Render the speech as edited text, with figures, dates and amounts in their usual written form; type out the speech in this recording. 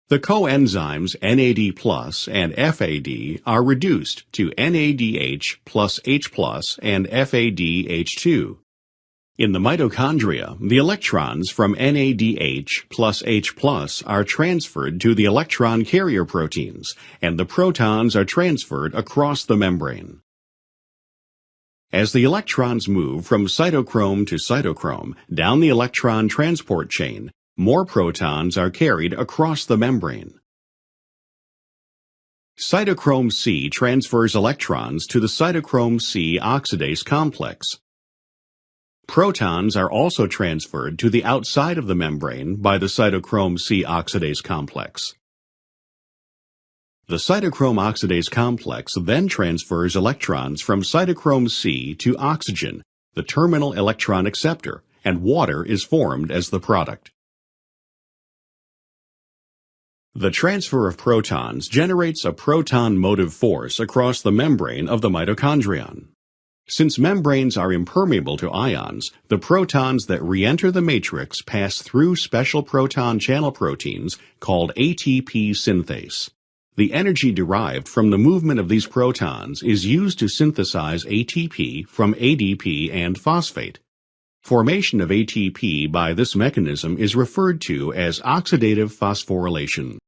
The coenzymes NAD+ and FAD are reduced to NADH plus H+ and FADH2. In the mitochondria, the electrons from NADH plus H+ are transferred to the electron carrier proteins, and the protons are transferred across the membrane. As the electrons move from cytochrome to cytochrome down the electron transport chain, more protons are carried across the membrane. Cytochrome C transfers electrons to the cytochrome C oxidase complex. Protons are also transferred to the outside of the membrane by the cytochrome C oxidase complex. The cytochrome oxidase complex then transfers electrons from cytochrome C to oxygen, the terminal electron acceptor, and water is formed as the product. The transfer of protons generates a proton motive force across the membrane of the mitochondrion. Since membranes are impermeable to ions, the protons that re-enter the matrix pass through special proton channel proteins called ATP synthase. The energy derived from the movement of these protons is used to synthesize ATP from ADP and phosphate. Formation of ATP by this mechanism is referred to as oxidative phosphorylation.